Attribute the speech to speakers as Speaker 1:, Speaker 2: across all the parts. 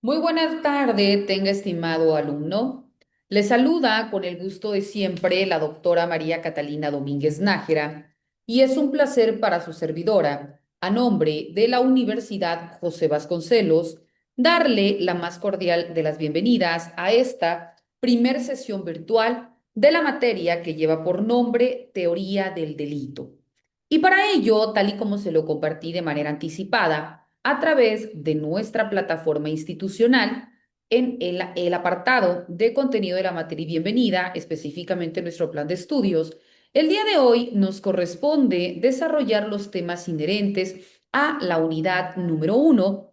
Speaker 1: Muy buena tarde, tenga estimado alumno. Le saluda con el gusto de siempre la doctora María Catalina Domínguez Nájera y es un placer para su servidora, a nombre de la Universidad José Vasconcelos, darle la más cordial de las bienvenidas a esta primer sesión virtual de la materia que lleva por nombre Teoría del Delito. Y para ello, tal y como se lo compartí de manera anticipada, a través de nuestra plataforma institucional, en el apartado de contenido de la materia y bienvenida, específicamente nuestro plan de estudios, el día de hoy nos corresponde desarrollar los temas inherentes a la unidad número uno,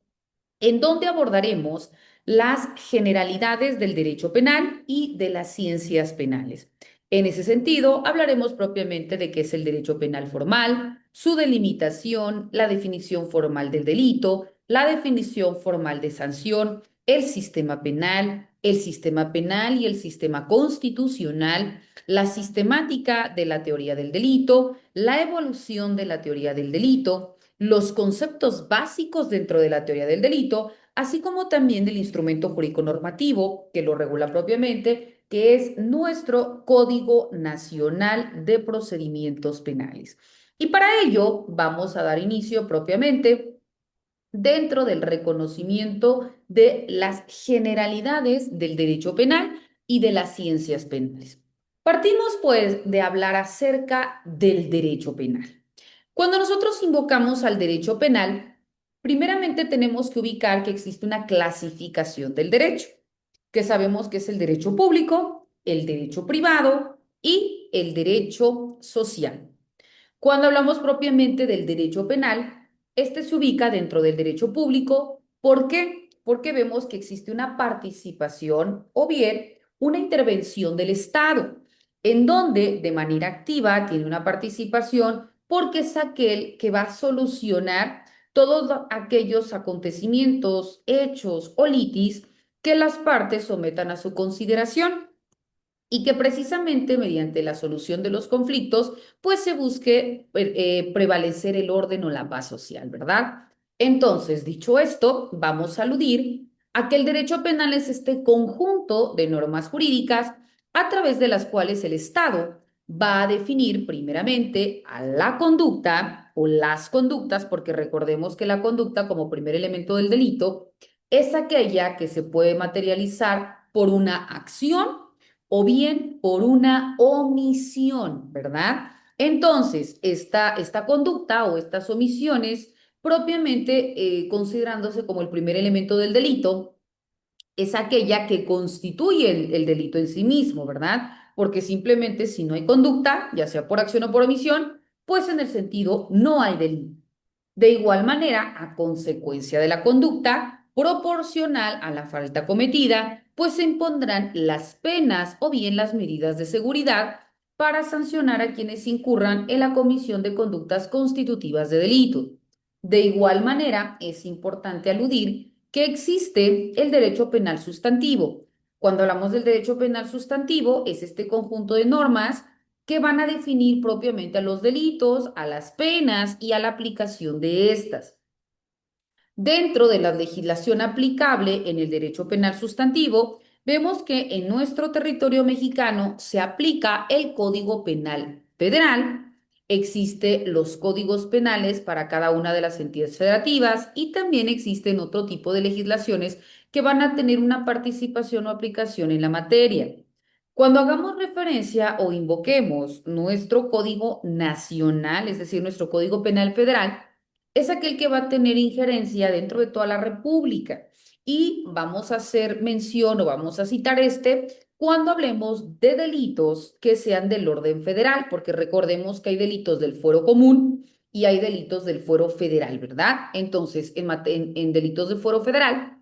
Speaker 1: en donde abordaremos las generalidades del derecho penal y de las ciencias penales. En ese sentido, hablaremos propiamente de qué es el derecho penal formal, su delimitación, la definición formal del delito, la definición formal de sanción, el sistema penal y el sistema constitucional, la sistemática de la teoría del delito, la evolución de la teoría del delito, los conceptos básicos dentro de la teoría del delito, así como también del instrumento jurídico normativo que lo regula propiamente, que es nuestro Código Nacional de Procedimientos Penales. Y para ello vamos a dar inicio propiamente dentro del reconocimiento de las generalidades del derecho penal y de las ciencias penales. Partimos pues de hablar acerca del derecho penal. Cuando nosotros invocamos al derecho penal, primeramente tenemos que ubicar que existe una clasificación del derecho, que sabemos que es el derecho público, el derecho privado y el derecho social. Cuando hablamos propiamente del derecho penal, este se ubica dentro del derecho público. ¿Por qué? Porque vemos que existe una participación o bien una intervención del Estado, en donde de manera activa tiene una participación porque es aquel que va a solucionar todos aquellos acontecimientos, hechos o litis que las partes sometan a su consideración y que precisamente mediante la solución de los conflictos, pues se busque prevalecer el orden o la paz social, ¿verdad? Entonces, dicho esto, vamos a aludir a que el derecho penal es este conjunto de normas jurídicas a través de las cuales el Estado va a definir primeramente a la conducta o las conductas, porque recordemos que la conducta como primer elemento del delito es aquella que se puede materializar por una acción o bien por una omisión, ¿verdad? Entonces, esta conducta o estas omisiones, propiamente considerándose como el primer elemento del delito, es aquella que constituye el delito en sí mismo, ¿verdad? Porque simplemente si no hay conducta, ya sea por acción o por omisión, pues en el sentido no hay delito. De igual manera, a consecuencia de la conducta proporcional a la falta cometida, pues se impondrán las penas o bien las medidas de seguridad para sancionar a quienes incurran en la comisión de conductas constitutivas de delito. De igual manera, es importante aludir que existe el derecho penal sustantivo. Cuando hablamos del derecho penal sustantivo, es este conjunto de normas que van a definir propiamente a los delitos, a las penas y a la aplicación de estas. Dentro de la legislación aplicable en el derecho penal sustantivo, vemos que en nuestro territorio mexicano se aplica el Código Penal Federal, existen los códigos penales para cada una de las entidades federativas y también existen otro tipo de legislaciones que van a tener una participación o aplicación en la materia. Cuando hagamos referencia o invoquemos nuestro Código Nacional, es decir, nuestro Código Penal Federal, es aquel que va a tener injerencia dentro de toda la República. Y vamos a hacer mención o vamos a citar este cuando hablemos de delitos que sean del orden federal, porque recordemos que hay delitos del fuero común y hay delitos del fuero federal, ¿verdad? Entonces, en delitos de fuero federal,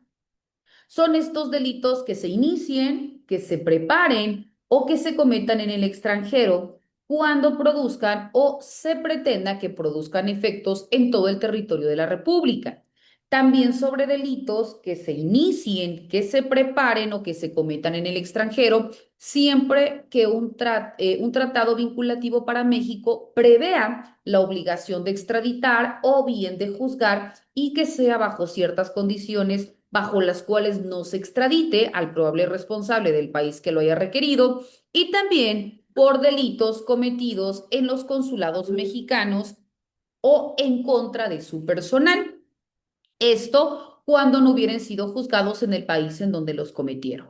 Speaker 1: son estos delitos que se inicien, que se preparen o que se cometan en el extranjero cuando produzcan o se pretenda que produzcan efectos en todo el territorio de la República. También sobre delitos que se inicien, que se preparen o que se cometan en el extranjero, siempre que un tratado vinculativo para México prevea la obligación de extraditar o bien de juzgar y que sea bajo ciertas condiciones bajo las cuales no se extradite al probable responsable del país que lo haya requerido, y también por delitos cometidos en los consulados mexicanos o en contra de su personal. Esto cuando no hubieran sido juzgados en el país en donde los cometieron.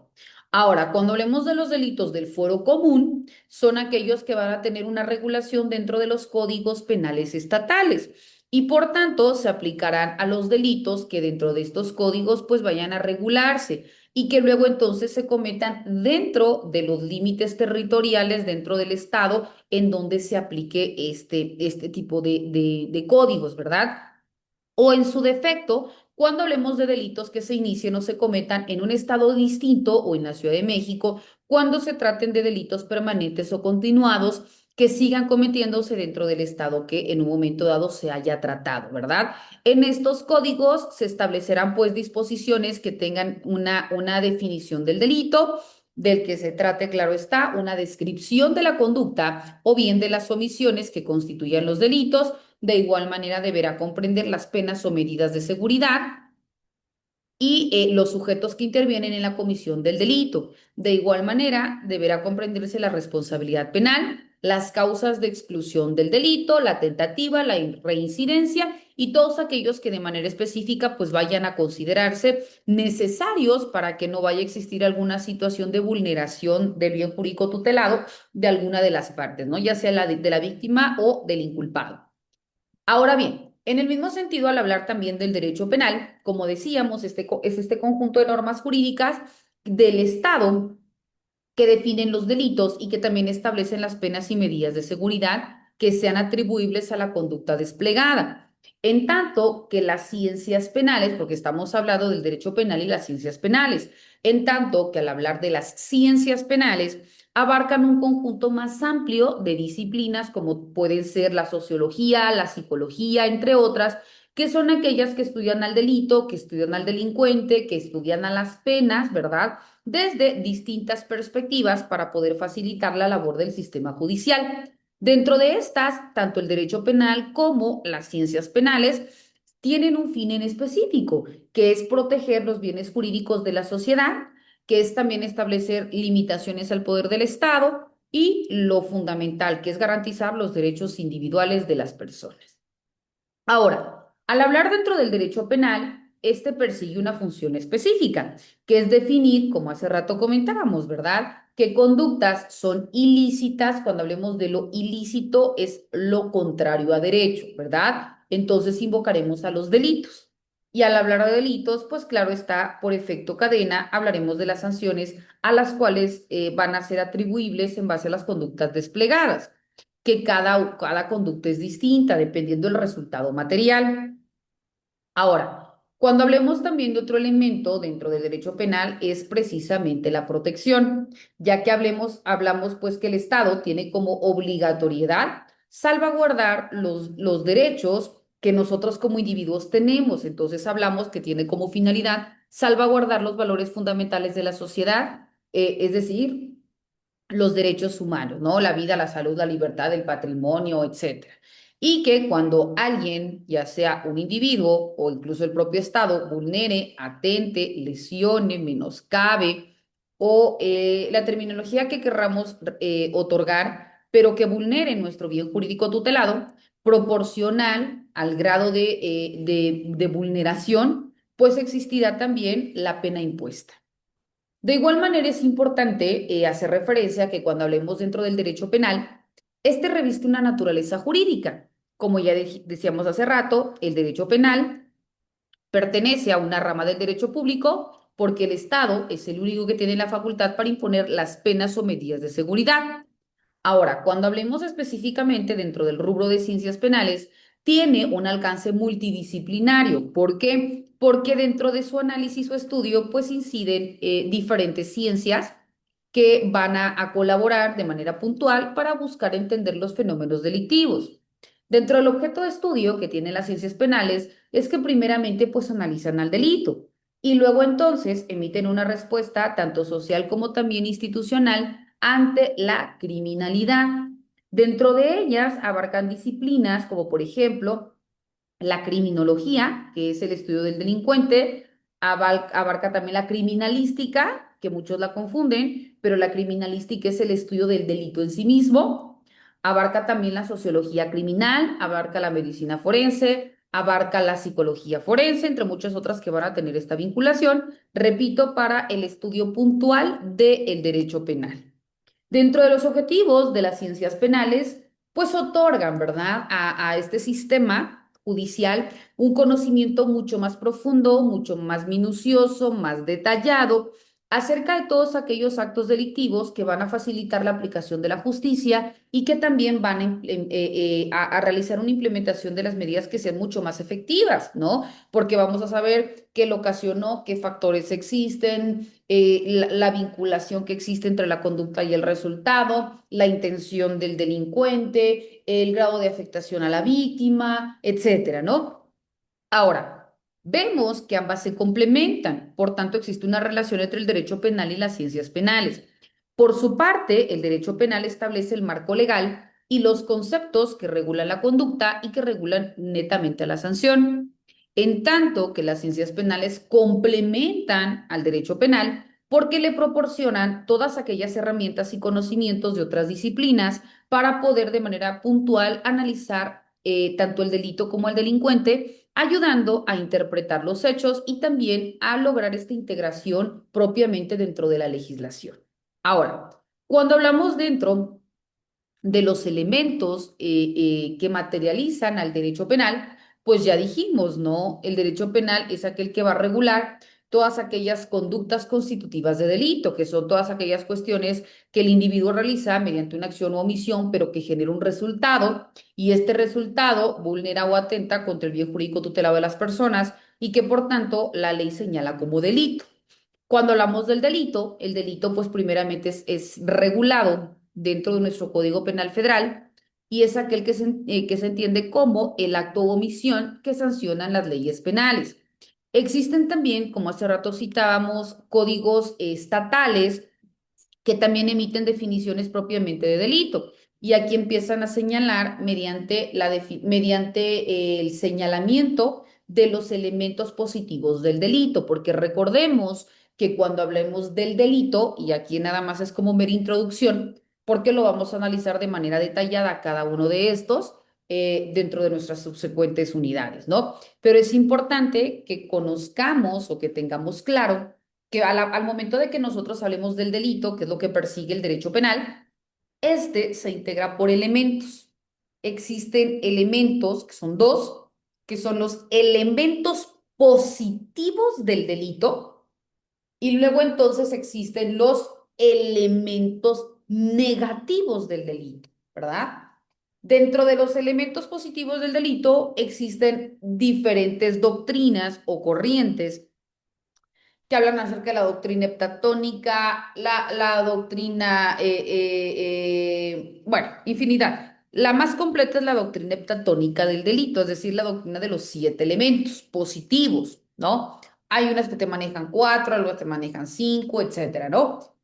Speaker 1: Ahora, cuando hablemos de los delitos del fuero común, son aquellos que van a tener una regulación dentro de los códigos penales estatales y por tanto se aplicarán a los delitos que dentro de estos códigos pues vayan a regularse y que luego entonces se cometan dentro de los límites territoriales dentro del estado en donde se aplique este tipo de códigos, ¿verdad? O en su defecto, cuando hablemos de delitos que se inicien o se cometan en un estado distinto o en la Ciudad de México, cuando se traten de delitos permanentes o continuados que sigan cometiéndose dentro del estado que en un momento dado se haya tratado, ¿verdad? En estos códigos se establecerán pues disposiciones que tengan una definición del delito, del que se trate, claro está, una descripción de la conducta o bien de las omisiones que constituyan los delitos. De igual manera, deberá comprender las penas o medidas de seguridad y los sujetos que intervienen en la comisión del delito. De igual manera, deberá comprenderse la responsabilidad penal, las causas de exclusión del delito, la tentativa, la reincidencia y todos aquellos que de manera específica pues vayan a considerarse necesarios para que no vaya a existir alguna situación de vulneración del bien jurídico tutelado de alguna de las partes, ¿no? Ya sea la de la víctima o del inculpado. Ahora bien, en el mismo sentido, al hablar también del derecho penal, como decíamos, es este conjunto de normas jurídicas del Estado que definen los delitos y que también establecen las penas y medidas de seguridad que sean atribuibles a la conducta desplegada. En tanto que las ciencias penales, porque estamos hablando del derecho penal y las ciencias penales, en tanto que al hablar de las ciencias penales, abarcan un conjunto más amplio de disciplinas como pueden ser la sociología, la psicología, entre otras, que son aquellas que estudian al delito, que estudian al delincuente, que estudian a las penas, ¿verdad? Desde distintas perspectivas para poder facilitar la labor del sistema judicial. Dentro de estas, tanto el derecho penal como las ciencias penales tienen un fin en específico, que es proteger los bienes jurídicos de la sociedad, que es también establecer limitaciones al poder del Estado y lo fundamental, que es garantizar los derechos individuales de las personas. Ahora, al hablar dentro del derecho penal, este persigue una función específica, que es definir, como hace rato comentábamos, ¿verdad? ¿Qué conductas son ilícitas? Cuando hablemos de lo ilícito es lo contrario a derecho, ¿verdad? Entonces invocaremos a los delitos. Y al hablar de delitos, pues claro está, por efecto cadena, hablaremos de las sanciones a las cuales van a ser atribuibles en base a las conductas desplegadas que cada conducta es distinta dependiendo del resultado material. Ahora, cuando hablemos también de otro elemento dentro del derecho penal es precisamente la protección, ya que hablamos pues que el Estado tiene como obligatoriedad salvaguardar los derechos que nosotros como individuos tenemos. Entonces hablamos que tiene como finalidad salvaguardar los valores fundamentales de la sociedad, es decir, los derechos humanos, ¿no? La vida, la salud, la libertad, el patrimonio, etcétera. Y que cuando alguien, ya sea un individuo o incluso el propio Estado, vulnere, atente, lesione, menoscabe o la terminología que querramos otorgar, pero que vulnere nuestro bien jurídico tutelado, proporcional al grado de vulneración, pues existirá también la pena impuesta. De igual manera, es importante hacer referencia a que cuando hablemos dentro del derecho penal, este reviste una naturaleza jurídica. Como ya decíamos hace rato, el derecho penal pertenece a una rama del derecho público porque el Estado es el único que tiene la facultad para imponer las penas o medidas de seguridad. Ahora, cuando hablemos específicamente dentro del rubro de ciencias penales, tiene un alcance multidisciplinario. ¿Por qué? Porque dentro de su análisis o estudio, pues inciden diferentes ciencias que van a colaborar de manera puntual para buscar entender los fenómenos delictivos. Dentro del objeto de estudio que tienen las ciencias penales es que primeramente pues analizan al delito y luego entonces emiten una respuesta tanto social como también institucional ante la criminalidad. Dentro de ellas abarcan disciplinas como por ejemplo la criminología, que es el estudio del delincuente, abarca también la criminalística, que muchos la confunden, pero la criminalística es el estudio del delito en sí mismo. Abarca también la sociología criminal, abarca la medicina forense, abarca la psicología forense, entre muchas otras que van a tener esta vinculación, repito, para el estudio puntual del derecho penal. Dentro de los objetivos de las ciencias penales, pues otorgan, ¿verdad?, a este sistema judicial un conocimiento mucho más profundo, mucho más minucioso, más detallado acerca de todos aquellos actos delictivos que van a facilitar la aplicación de la justicia y que también van a realizar una implementación de las medidas que sean mucho más efectivas, ¿no? Porque vamos a saber qué lo ocasionó, qué factores existen, la vinculación que existe entre la conducta y el resultado, la intención del delincuente, el grado de afectación a la víctima, etcétera, ¿no? Ahora, vemos que ambas se complementan, por tanto existe una relación entre el derecho penal y las ciencias penales. Por su parte, el derecho penal establece el marco legal y los conceptos que regulan la conducta y que regulan netamente a la sanción, en tanto que las ciencias penales complementan al derecho penal porque le proporcionan todas aquellas herramientas y conocimientos de otras disciplinas para poder de manera puntual analizar tanto el delito como el delincuente, ayudando a interpretar los hechos y también a lograr esta integración propiamente dentro de la legislación. Ahora, cuando hablamos dentro de los elementos que materializan al derecho penal, pues ya dijimos, ¿no? El derecho penal es aquel que va a regular todas aquellas conductas constitutivas de delito, que son todas aquellas cuestiones que el individuo realiza mediante una acción o omisión, pero que genera un resultado, y este resultado vulnera o atenta contra el bien jurídico tutelado de las personas y que por tanto la ley señala como delito. Cuando hablamos del delito, el delito pues primeramente es regulado dentro de nuestro Código Penal Federal y es aquel que se entiende como el acto o omisión que sancionan las leyes penales. Existen también, como hace rato citábamos, códigos estatales que también emiten definiciones propiamente de delito. Y aquí empiezan a señalar mediante el señalamiento de los elementos positivos del delito, porque recordemos que cuando hablemos del delito, y aquí nada más es como mera introducción, porque lo vamos a analizar de manera detallada cada uno de estos dentro de nuestras subsecuentes unidades, ¿no? Pero es importante que conozcamos o que tengamos claro que al momento de que nosotros hablemos del delito, que es lo que persigue el derecho penal, este se integra por elementos. Existen elementos, que son dos, que son los elementos positivos del delito, y luego entonces existen los elementos negativos del delito, ¿verdad? Dentro de los elementos positivos del delito existen diferentes doctrinas o corrientes que hablan acerca de la doctrina heptatónica, la doctrina, bueno, infinidad. La más completa es la doctrina heptatónica del delito, es decir, la doctrina de los 7 elementos positivos, ¿no? Hay unas que te manejan 4, otras te manejan 5, etcétera, ¿no?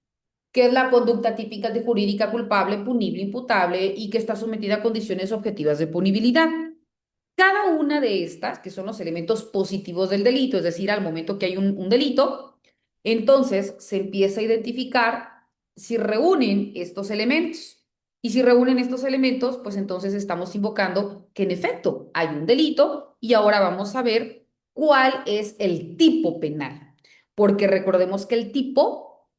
Speaker 1: Que es la conducta típica de jurídica culpable, punible, imputable y que está sometida a condiciones objetivas de punibilidad. Cada una de estas, que son los elementos positivos del delito, es decir, al momento que hay un delito, entonces se empieza a identificar si reúnen estos elementos. Y si reúnen estos elementos, pues entonces estamos invocando que en efecto hay un delito y ahora vamos a ver cuál es el tipo penal. Porque recordemos que el tipo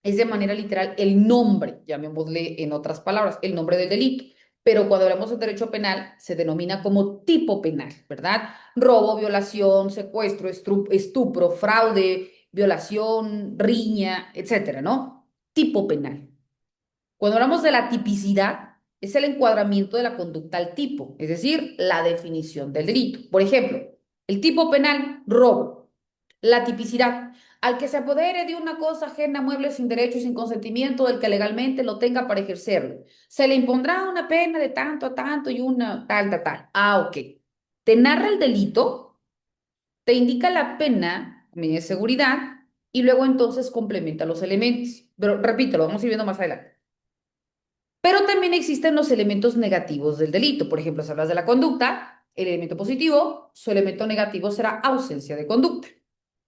Speaker 1: es de manera literal el nombre, llamémosle en otras palabras, el nombre del delito. Pero cuando hablamos de derecho penal, se denomina como tipo penal, ¿verdad? Robo, violación, secuestro, estupro, fraude, violación, riña, etcétera, ¿no? Tipo penal. Cuando hablamos de la tipicidad, es el encuadramiento de la conducta al tipo, es decir, la definición del delito. Por ejemplo, el tipo penal, robo. La tipicidad, al que se apodere de una cosa ajena, mueble sin derecho y sin consentimiento del que legalmente lo tenga para ejercerlo. Se le impondrá una pena de tanto a tanto y una tal, tal, tal. Ah, ok. Te narra el delito, te indica la pena, medida de seguridad, y luego entonces complementa los elementos. Pero repito, lo vamos a ir viendo más adelante. Pero también existen los elementos negativos del delito. Por ejemplo, si hablas de la conducta, el elemento positivo, su elemento negativo será ausencia de conducta.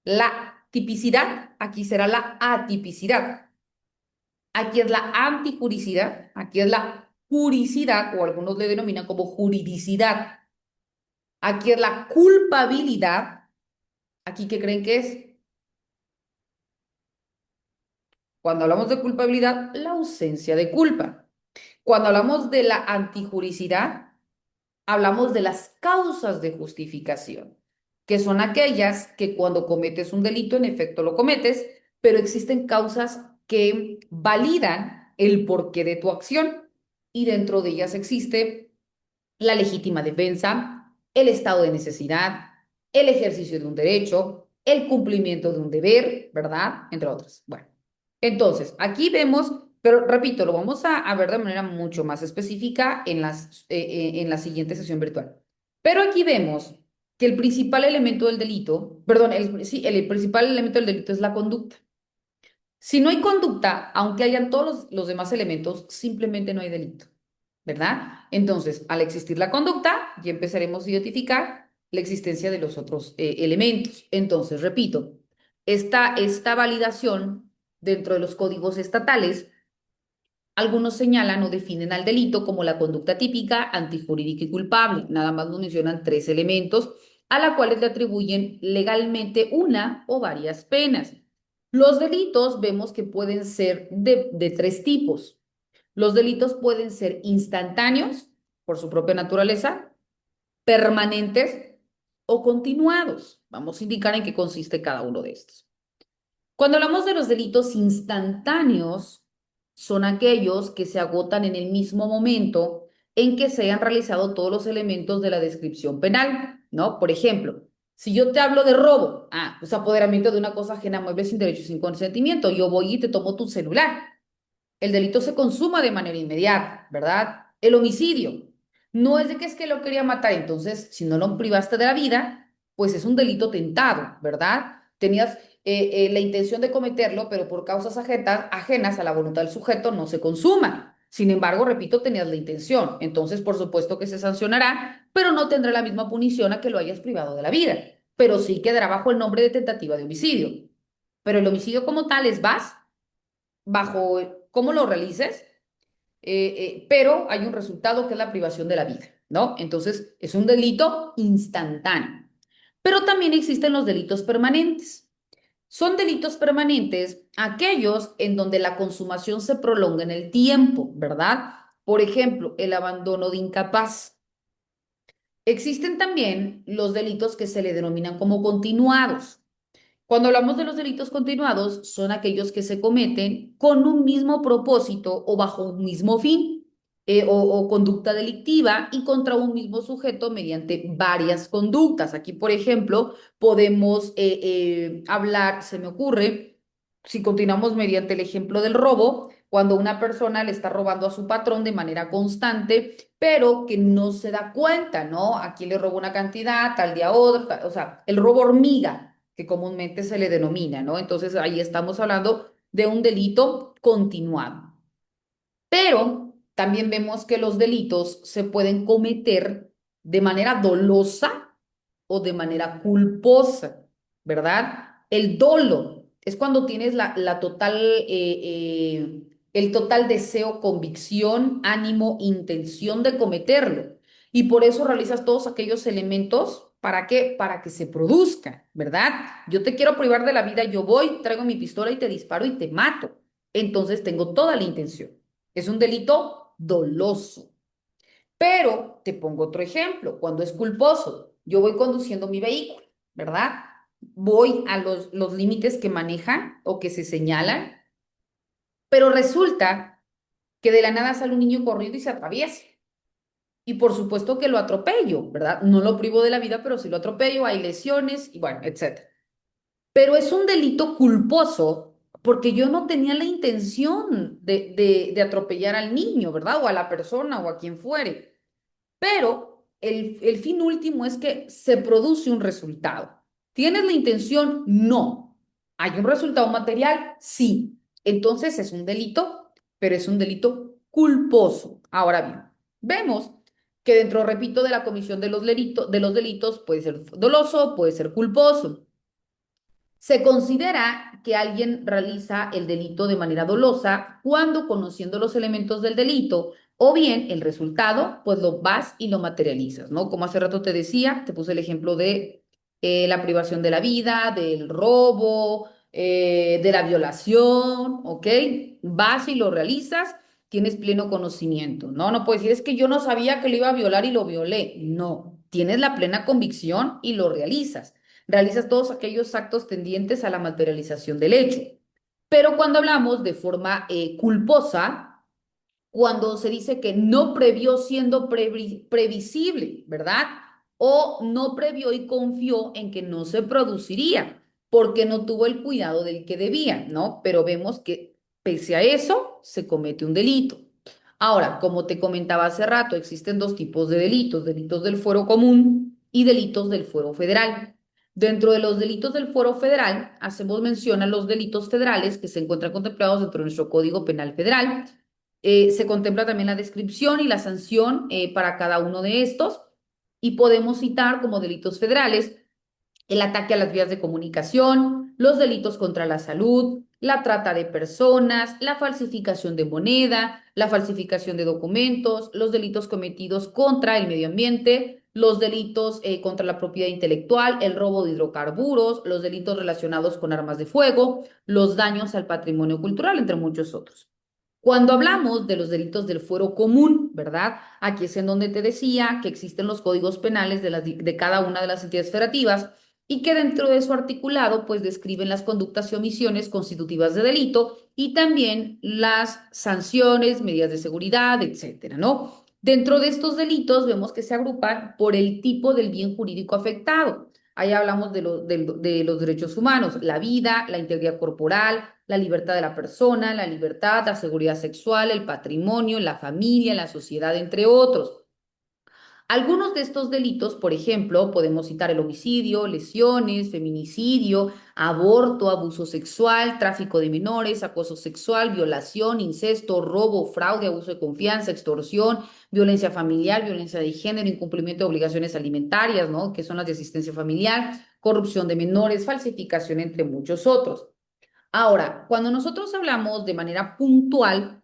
Speaker 1: La tipicidad, aquí será la atipicidad. Aquí es la antijuricidad, aquí es la juricidad, o algunos le denominan como juridicidad. Aquí es la culpabilidad. ¿Aquí qué creen que es? Cuando hablamos de culpabilidad, la ausencia de culpa. Cuando hablamos de la antijuricidad, hablamos de las causas de justificación, que son aquellas que cuando cometes un delito, en efecto lo cometes, pero existen causas que validan el porqué de tu acción y dentro de ellas existe la legítima defensa, el estado de necesidad, el ejercicio de un derecho, el cumplimiento de un deber, ¿verdad? Entre otras. Bueno, entonces, aquí vemos, pero repito, lo vamos a ver de manera mucho más específica en la siguiente sesión virtual. Pero aquí vemos que el principal elemento del delito, perdón, sí, el principal elemento del delito es la conducta. Si no hay conducta, aunque hayan todos los demás elementos, simplemente no hay delito, ¿verdad? Entonces, al existir la conducta, ya empezaremos a identificar la existencia de los otros elementos. Entonces, repito, esta validación dentro de los códigos estatales, algunos señalan o definen al delito como la conducta típica, antijurídica y culpable. Nada más nos mencionan tres elementos a la cuales le atribuyen legalmente una o varias penas. Los delitos vemos que pueden ser de tres tipos. Los delitos pueden ser instantáneos, por su propia naturaleza, permanentes o continuados. Vamos a indicar en qué consiste cada uno de estos. Cuando hablamos de los delitos instantáneos, son aquellos que se agotan en el mismo momento en que se hayan realizado todos los elementos de la descripción penal, ¿no? Por ejemplo, si yo te hablo de robo, pues apoderamiento de una cosa ajena a mueble sin derecho y sin consentimiento, yo voy y te tomo tu celular. El delito se consuma de manera inmediata, ¿verdad? El homicidio no es de que es que lo quería matar, entonces si no lo privaste de la vida, pues es un delito tentado, ¿verdad? Tenías la intención de cometerlo, pero por causas ajenas a la voluntad del sujeto no se consuma. Sin embargo, repito, tenías la intención, entonces por supuesto que se sancionará, pero no tendrá la misma punición a que lo hayas privado de la vida, pero sí quedará bajo el nombre de tentativa de homicidio. Pero el homicidio como tal es bajo cómo lo realices, pero hay un resultado que es la privación de la vida, ¿no? Entonces, es un delito instantáneo. Pero también existen los delitos permanentes. Son delitos permanentes aquellos en donde la consumación se prolonga en el tiempo, ¿verdad? Por ejemplo, el abandono de incapaz. Existen también los delitos que se le denominan como continuados. Cuando hablamos de los delitos continuados, son aquellos que se cometen con un mismo propósito o bajo un mismo fin o conducta delictiva y contra un mismo sujeto mediante varias conductas. Aquí, por ejemplo, podemos hablar, se me ocurre, si continuamos mediante el ejemplo del robo, cuando una persona le está robando a su patrón de manera constante, pero que no se da cuenta, ¿no? Aquí le robo una cantidad, tal día otra, o sea, el robo hormiga que comúnmente se le denomina, ¿no? Entonces ahí estamos hablando de un delito continuado. Pero también vemos que los delitos se pueden cometer de manera dolosa o de manera culposa, ¿verdad? El dolo es cuando tienes la total, el total deseo, convicción, ánimo, intención de cometerlo. Y por eso realizas todos aquellos elementos. ¿Para qué? Para que se produzca, ¿verdad? Yo te quiero privar de la vida, yo voy, traigo mi pistola y te disparo y te mato. Entonces tengo toda la intención. Es un delito doloso. Pero te pongo otro ejemplo, cuando es culposo, yo voy conduciendo mi vehículo, ¿verdad? Voy a los límites que manejan o que se señalan, pero resulta que de la nada sale un niño corriendo y se atraviesa. Y por supuesto que lo atropello, ¿verdad? No lo privo de la vida, pero si lo atropello, hay lesiones y bueno, etcétera. Pero es un delito culposo porque yo no tenía la intención de atropellar al niño, ¿verdad? O a la persona o a quien fuere. Pero el fin último es que se produce un resultado. ¿Tienes la intención? No. ¿Hay un resultado material? Sí. Entonces es un delito, pero es un delito culposo. Ahora bien, vemos que dentro, repito, de la comisión de los delitos puede ser doloso, puede ser culposo. Se considera que alguien realiza el delito de manera dolosa cuando, conociendo los elementos del delito o bien el resultado, pues lo vas y lo materializas, ¿no? Como hace rato te decía, te puse el ejemplo de la privación de la vida, del robo, de la violación, ¿ok? Vas y lo realizas, tienes pleno conocimiento, ¿no? No puedes decir, es que yo no sabía que lo iba a violar y lo violé. No, tienes la plena convicción y lo realizas. Realizas todos aquellos actos tendientes a la materialización del hecho. Pero cuando hablamos de forma culposa, cuando se dice que no previó siendo previsible, ¿verdad? O no previó y confió en que no se produciría, porque no tuvo el cuidado del que debía, ¿no? Pero vemos que pese a eso, se comete un delito. Ahora, como te comentaba hace rato, existen dos tipos de delitos, delitos del fuero común y delitos del fuero federal. Dentro de los delitos del fuero federal, hacemos mención a los delitos federales que se encuentran contemplados dentro de nuestro Código Penal Federal. Se contempla también la descripción y la sanción para cada uno de estos y podemos citar como delitos federales el ataque a las vías de comunicación, los delitos contra la salud, la trata de personas, la falsificación de moneda, la falsificación de documentos, los delitos cometidos contra el medio ambiente, los delitos contra la propiedad intelectual, el robo de hidrocarburos, los delitos relacionados con armas de fuego, los daños al patrimonio cultural, entre muchos otros. Cuando hablamos de los delitos del fuero común, ¿verdad? Aquí es en donde te decía que existen los códigos penales de cada una de las entidades federativas y que dentro de su articulado pues describen las conductas y omisiones constitutivas de delito y también las sanciones, medidas de seguridad, etcétera, ¿no? Dentro de estos delitos vemos que se agrupan por el tipo del bien jurídico afectado. Ahí hablamos de los derechos humanos, la vida, la integridad corporal, la libertad de la persona, la libertad, la seguridad sexual, el patrimonio, la familia, la sociedad, entre otros. Algunos de estos delitos, por ejemplo, podemos citar el homicidio, lesiones, feminicidio, aborto, abuso sexual, tráfico de menores, acoso sexual, violación, incesto, robo, fraude, abuso de confianza, extorsión, violencia familiar, violencia de género, incumplimiento de obligaciones alimentarias, ¿no? Que son las de asistencia familiar, corrupción de menores, falsificación, entre muchos otros. Ahora, cuando nosotros hablamos de manera puntual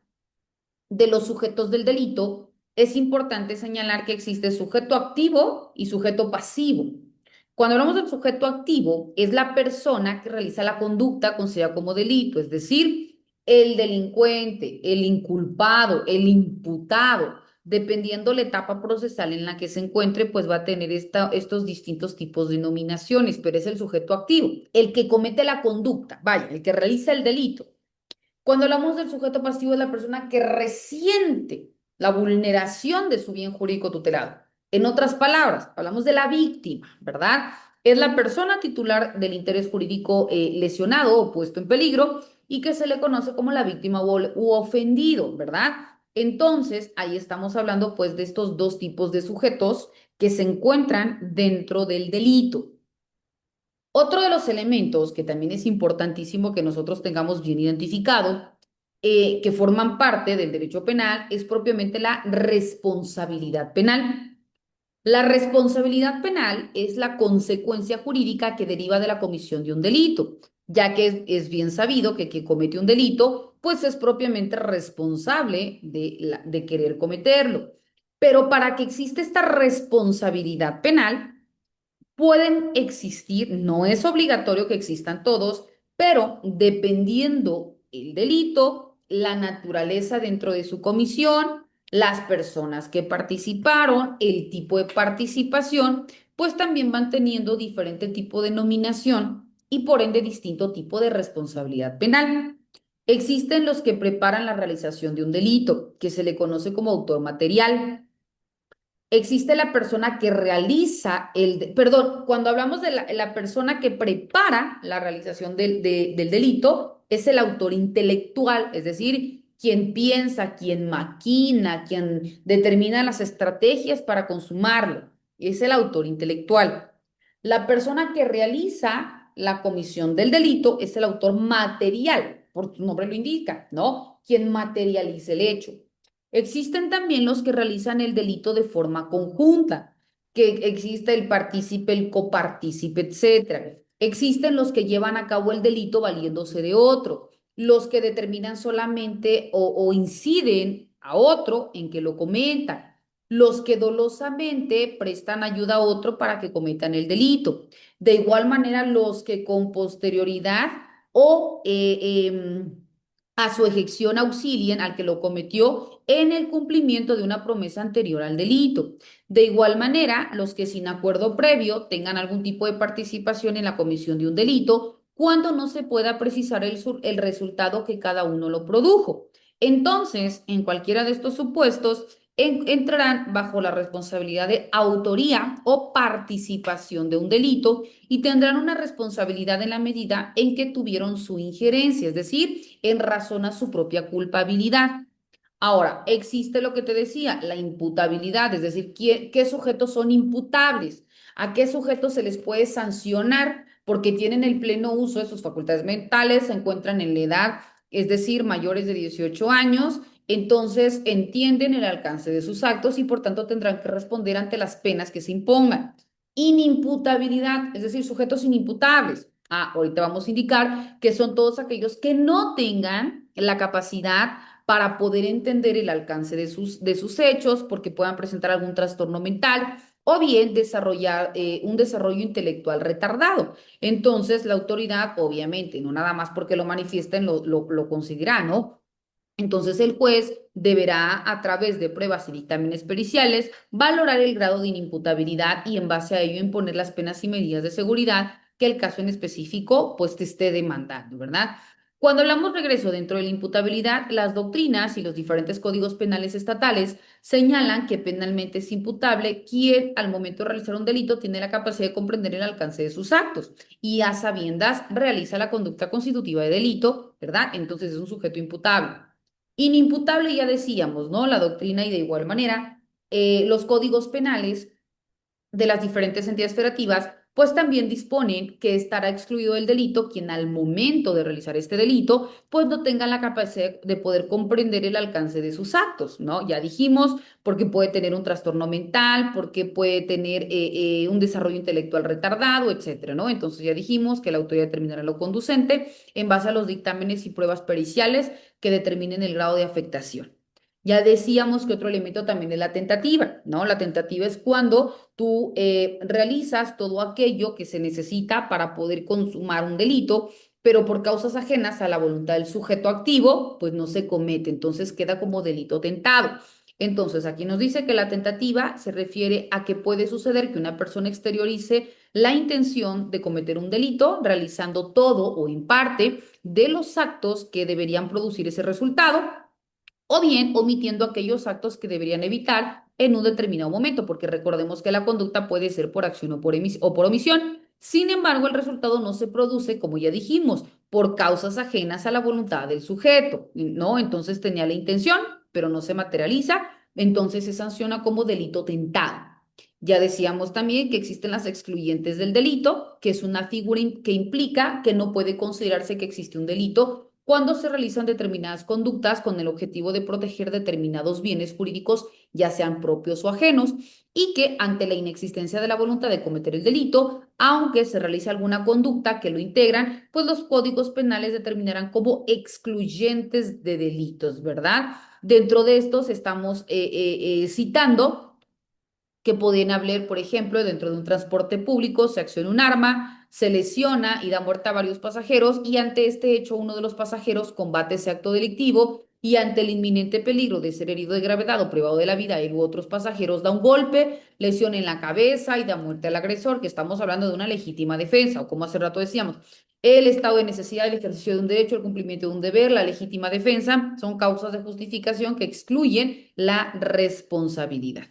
Speaker 1: de los sujetos del delito, es importante señalar que existe sujeto activo y sujeto pasivo. Cuando hablamos del sujeto activo, es la persona que realiza la conducta considerada como delito, es decir, el delincuente, el inculpado, el imputado, dependiendo la etapa procesal en la que se encuentre, pues va a tener estos distintos tipos de denominaciones, pero es el sujeto activo, el que comete la conducta, vaya, el que realiza el delito. Cuando hablamos del sujeto pasivo es la persona que resiente la vulneración de su bien jurídico tutelado. En otras palabras, hablamos de la víctima, ¿verdad? Es la persona titular del interés jurídico lesionado o puesto en peligro y que se le conoce como la víctima u ofendido, ¿verdad? Entonces, ahí estamos hablando pues de estos dos tipos de sujetos que se encuentran dentro del delito. Otro de los elementos que también es importantísimo que nosotros tengamos bien identificado, que forman parte del derecho penal, es propiamente la responsabilidad penal. La responsabilidad penal es la consecuencia jurídica que deriva de la comisión de un delito, ya que es bien sabido que quien comete un delito, pues es propiamente responsable de querer cometerlo. Pero para que exista esta responsabilidad penal, pueden existir, no es obligatorio que existan todos, pero dependiendo el delito, la naturaleza dentro de su comisión, las personas que participaron, el tipo de participación, pues también van teniendo diferente tipo de nominación y por ende distinto tipo de responsabilidad penal. Existen los que preparan la realización de un delito, que se le conoce como autor material. Existe la persona que realiza perdón, cuando hablamos de la persona que prepara la realización del delito, es el autor intelectual, es decir, quien piensa, quien maquina, quien determina las estrategias para consumarlo, es el autor intelectual. La persona que realiza la comisión del delito es el autor material, por su nombre lo indica, ¿no? Quien materializa el hecho. Existen también los que realizan el delito de forma conjunta, que existe el partícipe, el copartícipe, etcétera. Existen los que llevan a cabo el delito valiéndose de otro, los que determinan solamente o inciden a otro en que lo cometan, los que dolosamente prestan ayuda a otro para que cometan el delito. De igual manera, los que con posterioridad o a su ejecución auxilien al que lo cometió en el cumplimiento de una promesa anterior al delito. De igual manera, los que sin acuerdo previo tengan algún tipo de participación en la comisión de un delito cuando no se pueda precisar el resultado que cada uno lo produjo. Entonces, en cualquiera de estos supuestos, entrarán bajo la responsabilidad de autoría o participación de un delito y tendrán una responsabilidad en la medida en que tuvieron su injerencia, es decir, en razón a su propia culpabilidad. Ahora, existe lo que te decía, la imputabilidad, es decir, qué sujetos son imputables, a qué sujetos se les puede sancionar porque tienen el pleno uso de sus facultades mentales, se encuentran en la edad, es decir, mayores de 18 años, entonces entienden el alcance de sus actos y por tanto tendrán que responder ante las penas que se impongan. Inimputabilidad, es decir, sujetos inimputables. Ahorita vamos a indicar que son todos aquellos que no tengan la capacidad para poder entender el alcance de sus hechos, porque puedan presentar algún trastorno mental o bien desarrollar un desarrollo intelectual retardado. Entonces, la autoridad, obviamente, no nada más porque lo manifiesten, lo considera, ¿no? Entonces, el juez deberá, a través de pruebas y dictámenes periciales, valorar el grado de inimputabilidad y en base a ello imponer las penas y medidas de seguridad que el caso en específico pues te esté demandando, ¿verdad? Cuando hablamos regreso dentro de la imputabilidad, las doctrinas y los diferentes códigos penales estatales señalan que penalmente es imputable quien al momento de realizar un delito tiene la capacidad de comprender el alcance de sus actos y a sabiendas realiza la conducta constitutiva de delito, ¿verdad? Entonces es un sujeto imputable. Inimputable ya decíamos, ¿no? La doctrina y de igual manera los códigos penales de las diferentes entidades federativas, pues también disponen que estará excluido del delito quien al momento de realizar este delito, pues no tenga la capacidad de poder comprender el alcance de sus actos, ¿no? Ya dijimos, porque puede tener un trastorno mental, porque puede tener un desarrollo intelectual retardado, etcétera, ¿no? Entonces ya dijimos que la autoridad determinará lo conducente en base a los dictámenes y pruebas periciales que determinen el grado de afectación. Ya decíamos que otro elemento también es la tentativa, ¿no? La tentativa es cuando tú realizas todo aquello que se necesita para poder consumar un delito, pero por causas ajenas a la voluntad del sujeto activo, pues no se comete, entonces queda como delito tentado. Entonces, aquí nos dice que la tentativa se refiere a que puede suceder que una persona exteriorice la intención de cometer un delito, realizando todo o en parte de los actos que deberían producir ese resultado o bien omitiendo aquellos actos que deberían evitar en un determinado momento, porque recordemos que la conducta puede ser por acción o por omisión. Sin embargo, el resultado no se produce, como ya dijimos, por causas ajenas a la voluntad del sujeto, ¿no? Entonces tenía la intención, pero no se materializa, entonces se sanciona como delito tentado. Ya decíamos también que existen las excluyentes del delito, que es una figura que implica que no puede considerarse que existe un delito cuando se realizan determinadas conductas con el objetivo de proteger determinados bienes jurídicos, ya sean propios o ajenos, y que ante la inexistencia de la voluntad de cometer el delito, aunque se realice alguna conducta que lo integran, pues los códigos penales determinarán como excluyentes de delitos, ¿verdad? Dentro de estos estamos citando que pueden hablar, por ejemplo, dentro de un transporte público, se acciona un arma, se lesiona y da muerte a varios pasajeros y ante este hecho uno de los pasajeros combate ese acto delictivo y ante el inminente peligro de ser herido de gravedad o privado de la vida él u otros pasajeros da un golpe, lesión en la cabeza y da muerte al agresor, que estamos hablando de una legítima defensa o como hace rato decíamos. El estado de necesidad, el ejercicio de un derecho, el cumplimiento de un deber, la legítima defensa son causas de justificación que excluyen la responsabilidad.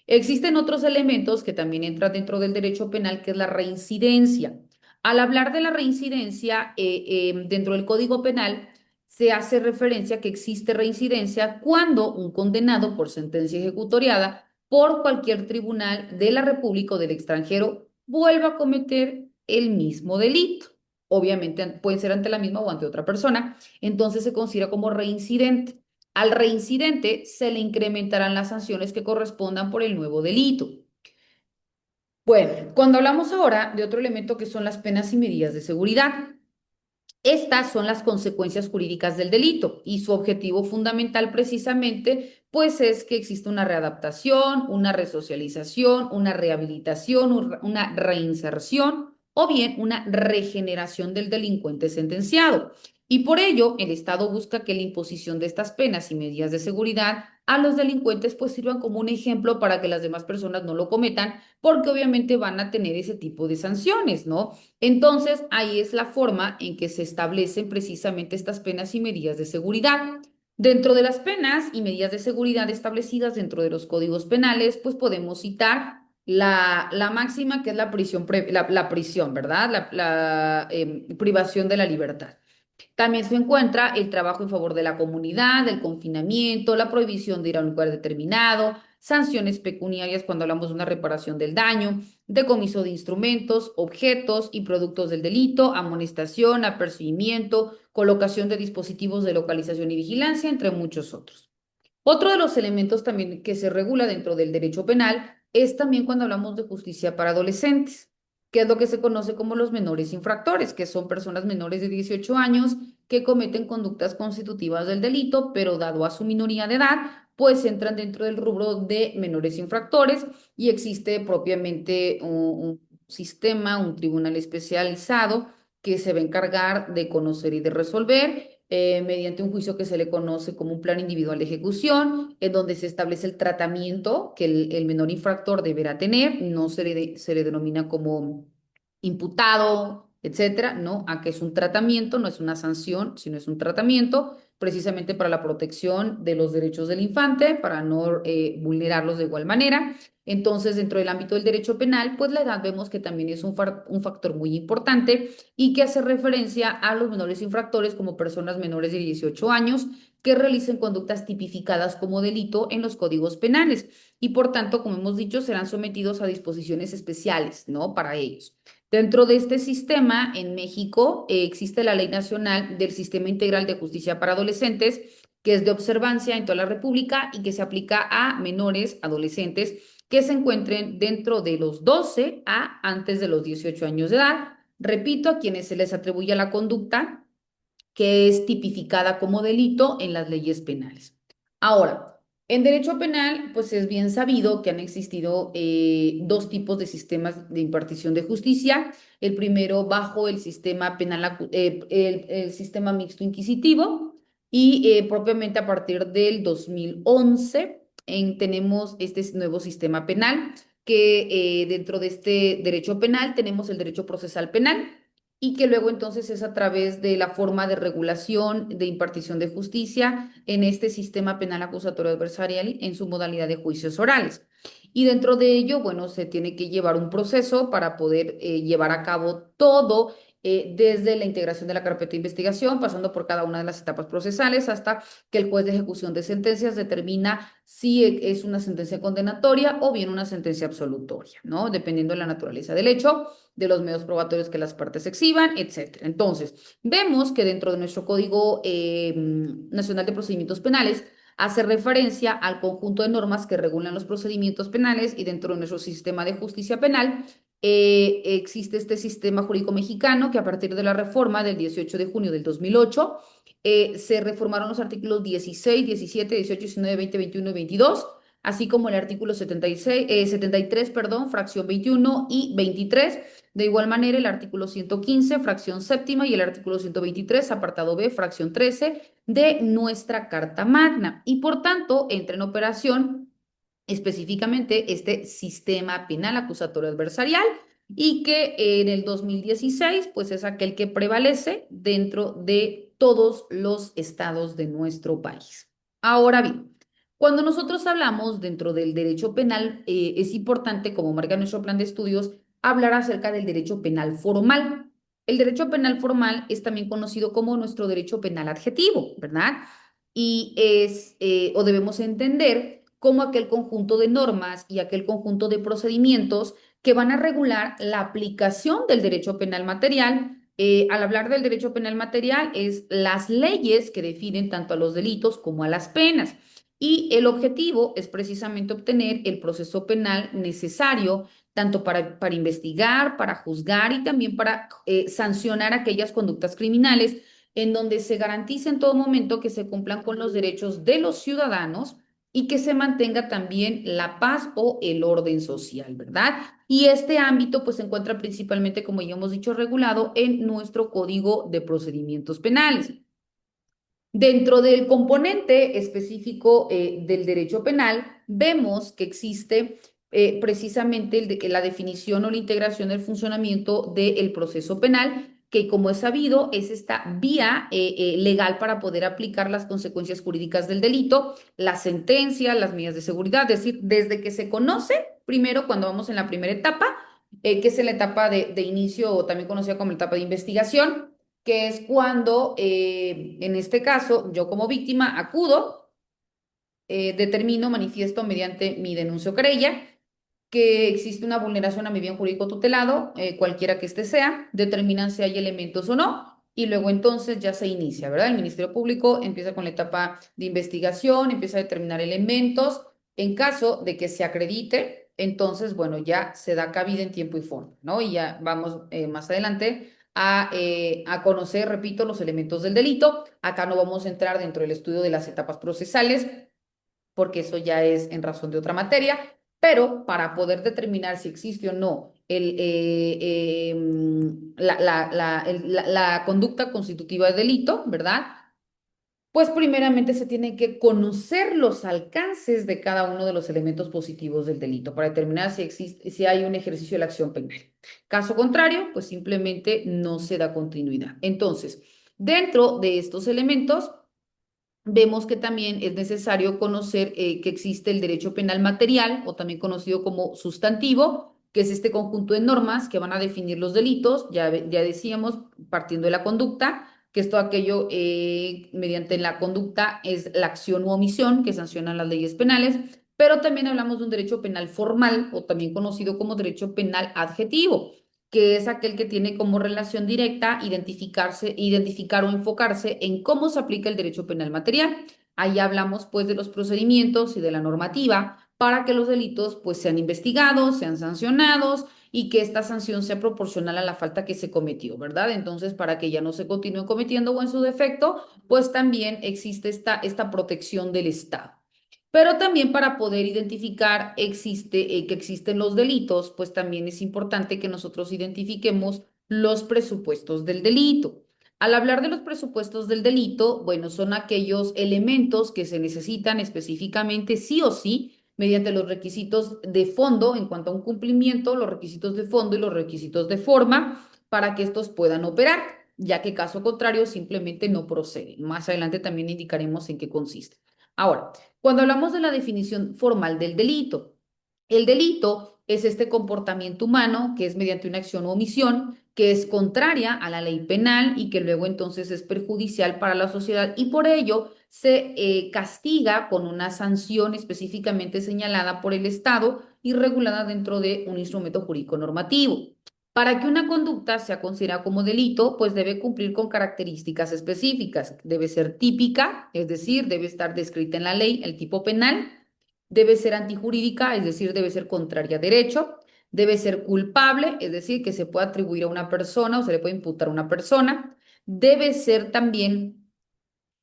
Speaker 1: Existen otros elementos que también entran dentro del derecho penal, que es la reincidencia. Al hablar de la reincidencia, dentro del Código Penal se hace referencia a que existe reincidencia cuando un condenado por sentencia ejecutoriada por cualquier tribunal de la República o del extranjero vuelva a cometer el mismo delito. Obviamente puede ser ante la misma o ante otra persona, entonces se considera como reincidente. Al reincidente se le incrementarán las sanciones que correspondan por el nuevo delito. Bueno, cuando hablamos ahora de otro elemento que son las penas y medidas de seguridad, estas son las consecuencias jurídicas del delito y su objetivo fundamental precisamente pues es que exista una readaptación, una resocialización, una rehabilitación, una reinserción o bien una regeneración del delincuente sentenciado. Y por ello, el Estado busca que la imposición de estas penas y medidas de seguridad a los delincuentes pues sirvan como un ejemplo para que las demás personas no lo cometan, porque obviamente van a tener ese tipo de sanciones, ¿no? Entonces, ahí es la forma en que se establecen precisamente estas penas y medidas de seguridad. Dentro de las penas y medidas de seguridad establecidas dentro de los códigos penales, pues podemos citar la máxima que es la prisión, la prisión, ¿verdad? Privación de la libertad. También se encuentra el trabajo en favor de la comunidad, el confinamiento, la prohibición de ir a un lugar determinado, sanciones pecuniarias cuando hablamos de una reparación del daño, decomiso de instrumentos, objetos y productos del delito, amonestación, apercibimiento, colocación de dispositivos de localización y vigilancia, entre muchos otros. Otro de los elementos también que se regula dentro del derecho penal es también cuando hablamos de justicia para adolescentes, que es lo que se conoce como los menores infractores, que son personas menores de 18 años que cometen conductas constitutivas del delito, pero dado a su minoría de edad, pues entran dentro del rubro de menores infractores y existe propiamente un sistema, un tribunal especializado que se va a encargar de conocer y de resolver mediante un juicio que se le conoce como un plan individual de ejecución, en donde se establece el tratamiento que el menor infractor deberá tener, no se le denomina como imputado, etcétera, no, a que es un tratamiento, no es una sanción, sino es un tratamiento precisamente para la protección de los derechos del infante, para no vulnerarlos de igual manera. Entonces, dentro del ámbito del derecho penal, pues la edad vemos que también es un factor muy importante y que hace referencia a los menores infractores como personas menores de 18 años que realicen conductas tipificadas como delito en los códigos penales y por tanto, como hemos dicho, serán sometidos a disposiciones especiales, ¿no? Para ellos. Dentro de este sistema, en México, existe la Ley Nacional del Sistema Integral de Justicia para Adolescentes, que es de observancia en toda la República y que se aplica a menores, adolescentes, que se encuentren dentro de los 12 a antes de los 18 años de edad. Repito, a quienes se les atribuye la conducta que es tipificada como delito en las leyes penales. Ahora, en derecho penal, pues es bien sabido que han existido dos tipos de sistemas de impartición de justicia. El primero bajo el sistema penal, el sistema mixto inquisitivo y propiamente a partir del 2011 tenemos este nuevo sistema penal que dentro de este derecho penal tenemos el derecho procesal penal y que luego entonces es a través de la forma de regulación de impartición de justicia en este sistema penal acusatorio adversarial en su modalidad de juicios orales. Y dentro de ello, bueno, se tiene que llevar un proceso para poder llevar a cabo todo desde la integración de la carpeta de investigación, pasando por cada una de las etapas procesales, hasta que el juez de ejecución de sentencias determina si es una sentencia condenatoria o bien una sentencia absolutoria, ¿no? Dependiendo de la naturaleza del hecho, de los medios probatorios que las partes exhiban, etcétera. Entonces, vemos que dentro de nuestro Código Nacional de Procedimientos Penales hace referencia al conjunto de normas que regulan los procedimientos penales y dentro de nuestro sistema de justicia penal existe este sistema jurídico mexicano que a partir de la reforma del 18 de junio del 2008 se reformaron los artículos 16, 17, 18, 19, 20, 21 y 22, así como el artículo 76, 73, perdón, fracción 21 y 23. De igual manera, el artículo 115, fracción séptima, y el artículo 123, apartado B, fracción 13, de nuestra Carta Magna. Y por tanto, entra en operación específicamente este sistema penal acusatorio adversarial y que en el 2016 pues es aquel que prevalece dentro de todos los estados de nuestro país. Ahora bien, cuando nosotros hablamos dentro del derecho penal, es importante, como marca nuestro plan de estudios, hablar acerca del derecho penal formal. El derecho penal formal es también conocido como nuestro derecho penal adjetivo, ¿verdad? Y es, o debemos entender como aquel conjunto de normas y aquel conjunto de procedimientos que van a regular la aplicación del derecho penal material. Al hablar del derecho penal material, es las leyes que definen tanto a los delitos como a las penas. Y el objetivo es precisamente obtener el proceso penal necesario tanto para investigar, para juzgar y también para sancionar aquellas conductas criminales en donde se garantice en todo momento que se cumplan con los derechos de los ciudadanos y que se mantenga también la paz o el orden social, ¿verdad? Y este ámbito pues se encuentra principalmente, como ya hemos dicho, regulado en nuestro Código de Procedimientos Penales. Dentro del componente específico del derecho penal, vemos que existe precisamente la definición o la integración del funcionamiento del proceso penal, que como es sabido es esta vía legal para poder aplicar las consecuencias jurídicas del delito, la sentencia, las medidas de seguridad, es decir, desde que se conoce, primero cuando vamos en la primera etapa, que es la etapa de inicio o también conocida como la etapa de investigación, que es cuando, en este caso, yo como víctima acudo, determino, manifiesto mediante mi denuncia o querella que existe una vulneración a mi bien jurídico tutelado, cualquiera que éste sea, determinan si hay elementos o no, y luego entonces ya se inicia, ¿verdad? El Ministerio Público empieza con la etapa de investigación, empieza a determinar elementos. En caso de que se acredite, entonces, bueno, ya se da cabida en tiempo y forma, ¿no? Y ya vamos más adelante a conocer, repito, los elementos del delito. Acá no vamos a entrar dentro del estudio de las etapas procesales, porque eso ya es en razón de otra materia, pero para poder determinar si existe o no la conducta constitutiva de delito, ¿verdad? Pues primeramente se tiene que conocer los alcances de cada uno de los elementos positivos del delito para determinar si existe, si hay un ejercicio de la acción penal. Caso contrario, pues simplemente no se da continuidad. Entonces, dentro de estos elementos, vemos que también es necesario conocer que existe el derecho penal material, o también conocido como sustantivo, que es este conjunto de normas que van a definir los delitos, ya decíamos, partiendo de la conducta, que es todo aquello mediante la conducta es la acción u omisión que sancionan las leyes penales, pero también hablamos de un derecho penal formal, o también conocido como derecho penal adjetivo, que es aquel que tiene como relación directa identificar o enfocarse en cómo se aplica el derecho penal material. Ahí hablamos pues de los procedimientos y de la normativa para que los delitos pues sean investigados, sean sancionados y que esta sanción sea proporcional a la falta que se cometió, ¿verdad? Entonces, para que ya no se continúe cometiendo o en su defecto, pues también existe esta protección del Estado. Pero también para poder identificar que existen los delitos, pues también es importante que nosotros identifiquemos los presupuestos del delito. Al hablar de los presupuestos del delito, bueno, son aquellos elementos que se necesitan específicamente sí o sí mediante los requisitos de fondo en cuanto a un cumplimiento, los requisitos de fondo y los requisitos de forma para que estos puedan operar, ya que caso contrario simplemente no proceden. Más adelante también indicaremos en qué consiste. Ahora, cuando hablamos de la definición formal del delito, el delito es este comportamiento humano que es mediante una acción o omisión que es contraria a la ley penal y que luego entonces es perjudicial para la sociedad y por ello se castiga con una sanción específicamente señalada por el Estado y regulada dentro de un instrumento jurídico normativo. Para que una conducta sea considerada como delito, pues debe cumplir con características específicas. Debe ser típica, es decir, debe estar descrita en la ley, el tipo penal. Debe ser antijurídica, es decir, debe ser contraria a derecho. Debe ser culpable, es decir, que se puede atribuir a una persona o se le puede imputar a una persona. Debe ser también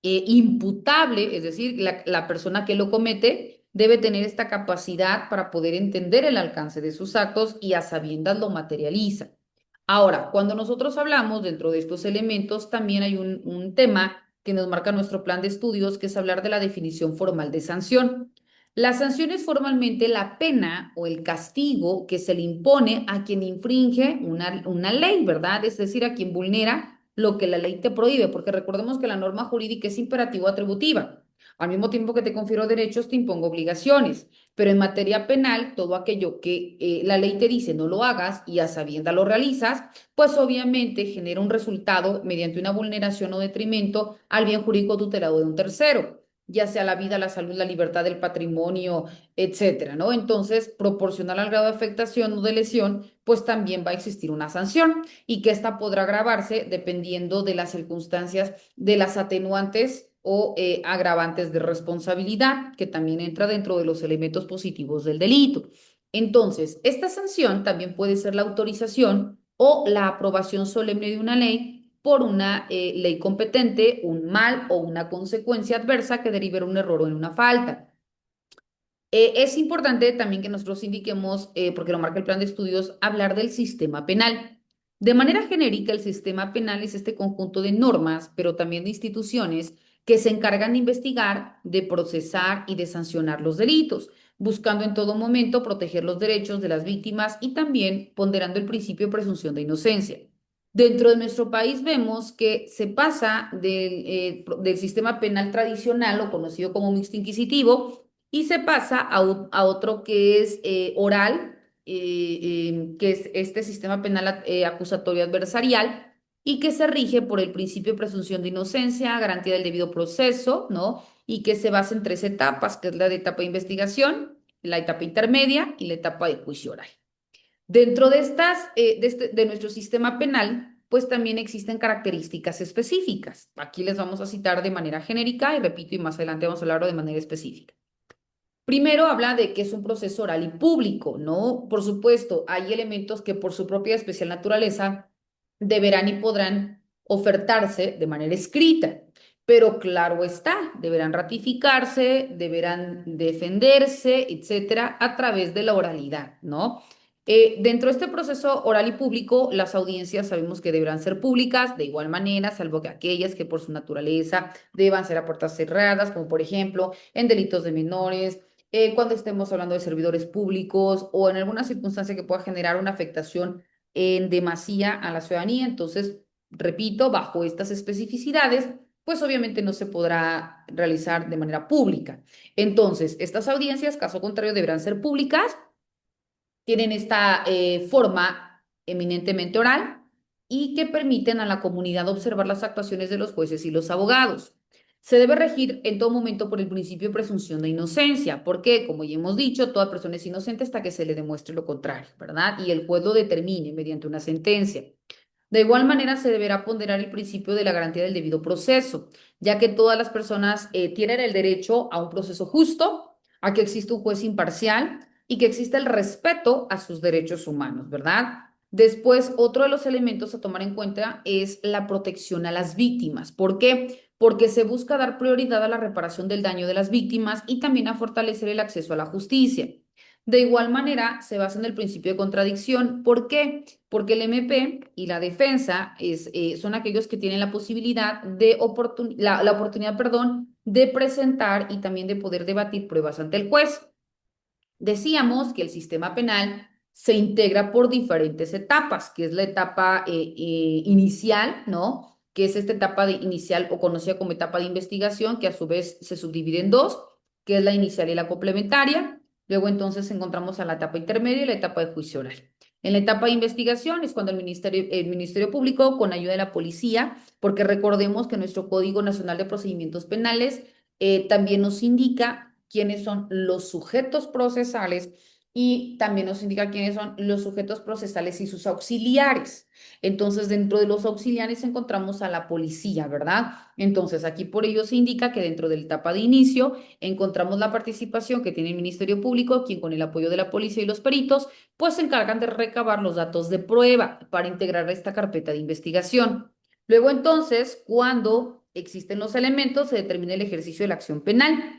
Speaker 1: imputable, es decir, la persona que lo comete debe tener esta capacidad para poder entender el alcance de sus actos y a sabiendas lo materializa. Ahora, cuando nosotros hablamos dentro de estos elementos, también hay un tema que nos marca nuestro plan de estudios, que es hablar de la definición formal de sanción. La sanción es formalmente la pena o el castigo que se le impone a quien infringe una ley, ¿verdad? Es decir, a quien vulnera lo que la ley te prohíbe, porque recordemos que la norma jurídica es imperativo atributiva. Al mismo tiempo que te confiero derechos, te impongo obligaciones. Pero en materia penal, todo aquello que la ley te dice no lo hagas y a sabiendas lo realizas, pues obviamente genera un resultado mediante una vulneración o detrimento al bien jurídico tutelado de un tercero, ya sea la vida, la salud, la libertad del patrimonio, etcétera, ¿no? Entonces, proporcional al grado de afectación o de lesión, pues también va a existir una sanción y que esta podrá agravarse dependiendo de las circunstancias de las atenuantes o agravantes de responsabilidad, que también entra dentro de los elementos positivos del delito. Entonces, esta sanción también puede ser la autorización o la aprobación solemne de una ley por una ley competente, un mal o una consecuencia adversa que derive de un error o en una falta. Es importante también que nosotros indiquemos, porque lo marca el plan de estudios, hablar del sistema penal. De manera genérica, el sistema penal es este conjunto de normas, pero también de instituciones que se encargan de investigar, de procesar y de sancionar los delitos, buscando en todo momento proteger los derechos de las víctimas y también ponderando el principio de presunción de inocencia. Dentro de nuestro país vemos que se pasa del sistema penal tradicional o conocido como mixto inquisitivo y se pasa a otro que es oral, que es este sistema penal acusatorio adversarial y que se rige por el principio de presunción de inocencia, garantía del debido proceso, ¿no? Y que se basa en tres etapas, que es la de etapa de investigación, la etapa intermedia y la etapa de juicio oral. Dentro de de nuestro sistema penal, pues también existen características específicas. Aquí les vamos a citar de manera genérica y repito, y más adelante vamos a hablar de manera específica. Primero habla de que es un proceso oral y público, ¿no? Por supuesto, hay elementos que por su propia especial naturaleza deberán y podrán ofertarse de manera escrita, pero claro está, deberán ratificarse, deberán defenderse, etcétera, a través de la oralidad, ¿no? Dentro de este proceso oral y público, las audiencias sabemos que deberán ser públicas de igual manera, salvo que aquellas que por su naturaleza deban ser a puertas cerradas, como por ejemplo en delitos de menores, cuando estemos hablando de servidores públicos o en alguna circunstancia que pueda generar una afectación en demasía a la ciudadanía. Entonces, repito, bajo estas especificidades, pues obviamente no se podrá realizar de manera pública. Entonces, estas audiencias, caso contrario, deberán ser públicas, tienen esta forma eminentemente oral y que permiten a la comunidad observar las actuaciones de los jueces y los abogados. Se debe regir en todo momento por el principio de presunción de inocencia, porque, como ya hemos dicho, toda persona es inocente hasta que se le demuestre lo contrario, ¿verdad? Y el juez lo determine mediante una sentencia. De igual manera, se deberá ponderar el principio de la garantía del debido proceso, ya que todas las personas tienen el derecho a un proceso justo, a que exista un juez imparcial y que exista el respeto a sus derechos humanos, ¿verdad? Después, otro de los elementos a tomar en cuenta es la protección a las víctimas. ¿Por qué? Porque se busca dar prioridad a la reparación del daño de las víctimas y también a fortalecer el acceso a la justicia. De igual manera, se basa en el principio de contradicción. ¿Por qué? Porque el MP y la defensa son aquellos que tienen la posibilidad la oportunidad, perdón, de presentar y también de poder debatir pruebas ante el juez. Decíamos que el sistema penal se integra por diferentes etapas, que es la etapa inicial, ¿no? Que es esta etapa de inicial o conocida como etapa de investigación, que a su vez se subdivide en dos, que es la inicial y la complementaria. Luego entonces encontramos a la etapa intermedia y la etapa de juicio oral. En la etapa de investigación es cuando el Ministerio Público, con ayuda de la policía, porque recordemos que nuestro Código Nacional de Procedimientos Penales también nos indica quiénes son los sujetos procesales y también nos indica quiénes son los sujetos procesales y sus auxiliares. Entonces, dentro de los auxiliares encontramos a la policía, ¿verdad? Entonces, aquí por ello se indica que dentro de la etapa de inicio encontramos la participación que tiene el Ministerio Público, quien con el apoyo de la policía y los peritos, pues se encargan de recabar los datos de prueba para integrar esta carpeta de investigación. Luego, entonces, cuando existen los elementos, se determina el ejercicio de la acción penal.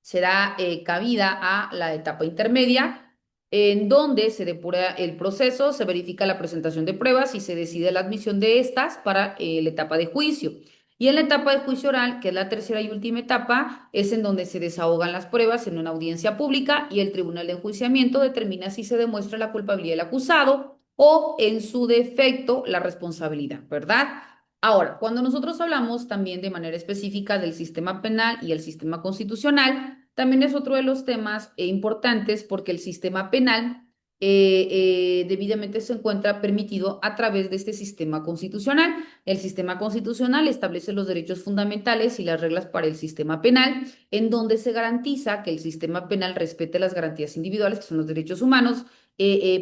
Speaker 1: Se da cabida a la etapa intermedia, en donde se depura el proceso, se verifica la presentación de pruebas y se decide la admisión de estas para la etapa de juicio. Y en la etapa de juicio oral, que es la tercera y última etapa, es en donde se desahogan las pruebas en una audiencia pública y el tribunal de enjuiciamiento determina si se demuestra la culpabilidad del acusado o, en su defecto, la responsabilidad, ¿verdad? Ahora, cuando nosotros hablamos también de manera específica del sistema penal y el sistema constitucional, también es otro de los temas importantes porque el sistema penal debidamente se encuentra permitido a través de este sistema constitucional. El sistema constitucional establece los derechos fundamentales y las reglas para el sistema penal, en donde se garantiza que el sistema penal respete las garantías individuales, que son los derechos humanos,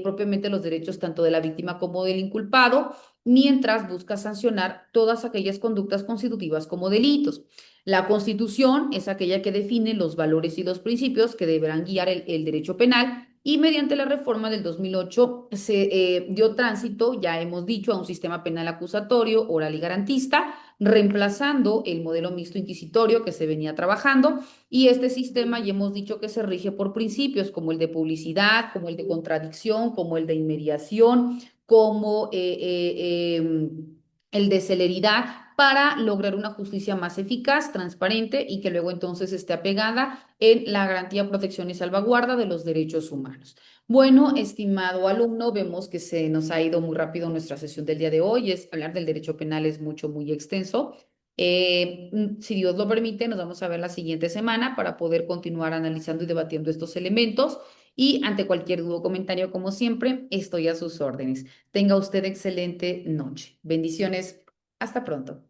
Speaker 1: propiamente los derechos tanto de la víctima como del inculpado, mientras busca sancionar todas aquellas conductas constitutivas como delitos. La Constitución es aquella que define los valores y los principios que deberán guiar el derecho penal y mediante la reforma del 2008 se dio tránsito, ya hemos dicho, a un sistema penal acusatorio, oral y garantista, reemplazando el modelo mixto inquisitorio que se venía trabajando, y este sistema ya hemos dicho que se rige por principios como el de publicidad, como el de contradicción, como el de inmediación, como el de celeridad, para lograr una justicia más eficaz, transparente y que luego entonces esté apegada en la garantía, protección y salvaguarda de los derechos humanos. Bueno, estimado alumno, vemos que se nos ha ido muy rápido nuestra sesión del día de hoy. Hablar del derecho penal es mucho, muy extenso. Si Dios lo permite, nos vamos a ver la siguiente semana para poder continuar analizando y debatiendo estos elementos. Y ante cualquier duda o comentario, como siempre, estoy a sus órdenes. Tenga usted excelente noche. Bendiciones. Hasta pronto.